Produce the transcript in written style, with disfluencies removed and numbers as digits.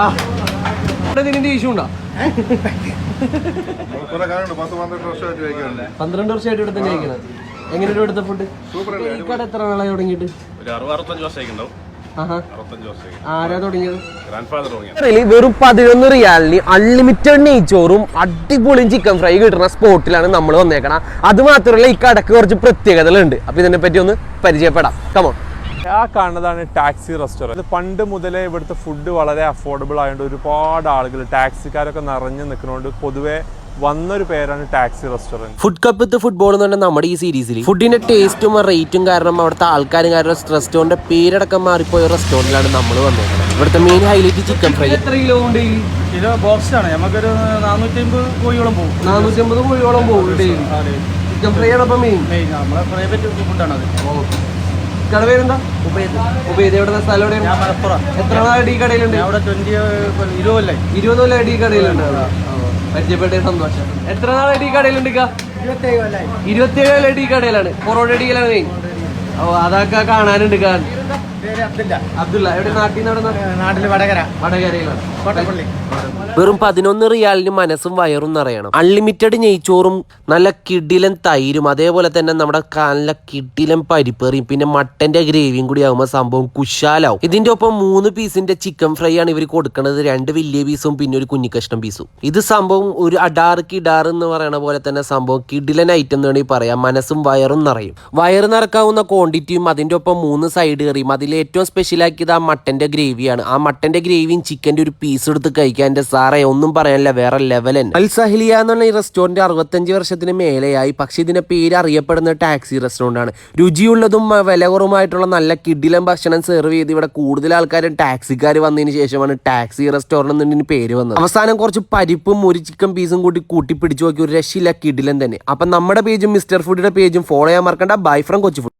ആ ഇതിന്റെ ഇഷ്യൂ ഉണ്ടോ? 12 വർഷമായിട്ട് ഇവിടെ തന്നെ കഴിക്കണം. എങ്ങനെയാണ് ഇവിടുത്തെ ഫുഡ്? ഈ കട എത്ര നാളായി തുടങ്ങിയിട്ട്? ആരാ തുടങ്ങിയത്? വെറും 11 റിയാലിന് അൺലിമിറ്റഡ് നെയ്ച്ചോറും അടിപൊളിയും ചിക്കൻ ഫ്രൈ കിട്ടുന്ന സ്പോട്ടിലാണ് നമ്മൾ വന്നേക്കണം. അത് മാത്രമല്ല ഈ കടക്ക് കുറച്ച് പ്രത്യേകതകളുണ്ട്. അപ്പൊ ഇതിനെ പറ്റി ഒന്ന് പരിചയപ്പെടാം. കമോൺ. ആ കാണുന്നതാണ് ടാക്സി റെസ്റ്റോറൻറ്റ്. പണ്ട് മുതലേ ഇവിടുത്തെ ഫുഡ് വളരെ അഫോർഡബിൾ ആയതുകൊണ്ട് ഒരുപാട് ആളുകൾ ടാക്സിക്കാരൊക്കെ നിറഞ്ഞു നിൽക്കുന്നതുകൊണ്ട് പൊതുവെ വന്നൊരു പേരാണ് ടാക്സി റെസ്റ്റോറൻറ്റ്. ഫുഡ് കപ്പ് വിത്ത് ഫുട്ബോൾ എന്ന് പറഞ്ഞാൽ നമ്മുടെ ഈ സീരീസിൽ ഫുഡിന്റെ ടേസ്റ്റും റേറ്റും കാരണം അവിടുത്തെ ആൾക്കാരും കാരണം റെസ്റ്റോറൻറ്റ് പേരടക്കം മാറിപ്പോയ റെസ്റ്റോറൻറ്റിലാണ് നമ്മൾ വന്നേക്കുന്നത്. ഇവിടുത്തെ മെയിൻ ഹൈലൈറ്റ് ചിക്കൻ ഫ്രൈ. എത്ര കിലോ ഉണ്ട്? കിലോ ബോക്സാണ്. നമുക്കൊരു 450 കോഴിയോളം പോകും. 450 കോഴിയോളം പോകും ഡെയിലി. ചിക്കൻ ഫ്രൈ ആണ് അപ്പം മെയിൻ. നമ്മളെ പ്രൈവറ്റ് ഫുഡാണ് അത്. കട പേരെന്താ? ഉബൈദ്. എവിടെ സ്ഥലം എവിടെയാണ്? ഞാൻ മലപ്പുറം. എത്ര നാളായിട്ട് ഈ കടയിലുണ്ട്? അവിടെ 20 കൊല്ലമായിട്ട് ഈ കടയിലുണ്ട്. പരിചയപ്പെട്ട സന്തോഷം. എത്ര നാളായിട്ട് ഈ കടയിലുണ്ട്? 27 കൊല്ലമായിട്ട് ഈ കടയിലാണ്. Corona അടിക്കലാണ് main. ഓ അതൊക്കെ കാണാനുണ്ട്. അബ്ദുള്ള. എവിടെ? നാട്ടില് വടകരയിലാണ്. വെറും 11 റിയാലിന് മനസ്സും വയറും നിറയണം. അൺലിമിറ്റഡ് നെയ്ച്ചോറും നല്ല കിടിലൻ തൈരും അതേപോലെ തന്നെ നമ്മുടെ നല്ല കിടിലൻ പരിപ്പറിയും പിന്നെ മട്ടന്റെ ഗ്രേവിയും കൂടി ആകുമ്പോൾ സംഭവം കുശാലാവും. ഇതിന്റെ ഒപ്പം 3 പീസിന്റെ ചിക്കൻ ഫ്രൈ ആണ് ഇവർ കൊടുക്കുന്നത്. 2 വലിയ പീസും പിന്നെ ഒരു കുഞ്ഞിക്കഷ്ണം പീസും. ഇത് സംഭവം ഒരു അഡാർ എന്ന് പറയുന്ന പോലെ തന്നെ സംഭവം കിടിലൻ ഐറ്റം എന്ന് വേണമെങ്കിൽ പറയാം. മനസ്സും വയറും നിറയും. വയറ് നിറക്കാവുന്ന ക്വാണ്ടിറ്റിയും അതിന്റെ ഒപ്പം 3 സൈഡ് കറിയും. അതിൽ ഏറ്റവും സ്പെഷ്യലാക്കിയത് ആ മട്ടന്റെ ഗ്രേവിയാണ്. ആ മട്ടന്റെ ഗ്രേവിയും ചിക്കന്റെ ഒരു പീസ് എടുത്ത് കഴിക്കാൻ എന്റെ സാറേ ഒന്നും പറയാനില്ല, വേറെ ലെവൽ തന്നെ. അൽ സഹലിയ എന്നുള്ള ഈ റെസ്റ്റോറന്റ് 65 വർഷത്തിന് മേലെയായി. പക്ഷെ ഇതിന്റെ പേര് അറിയപ്പെടുന്ന ടാക്സി റെസ്റ്റോറന്റ് ആണ്. രുചിയുള്ളതും വില കുറവുമായിട്ടുള്ള നല്ല കിടിലൻ ഭക്ഷണം സെർവ് ചെയ്ത് ഇവിടെ കൂടുതൽ ആൾക്കാരും ടാക്സിക്കാർ വന്നതിന് ശേഷമാണ് ടാക്സി റെസ്റ്റോറന്റ് എന്നതിന് പേര് വന്നത്. അവസാനം കുറച്ച് പരിപ്പും ഒരു ചിക്കൻ പീസും കൂട്ടി പിടിച്ചു നോക്കി ഒരു രക്ഷയില്ല, കിടിലൻ തന്നെ. അപ്പൊ നമ്മുടെ പേജും മിസ്റ്റർ ഫുഡിന്റെ പേജും ഫോളോ ചെയ്യാൻ മറക്കണ്ട. Bye from Kochi food.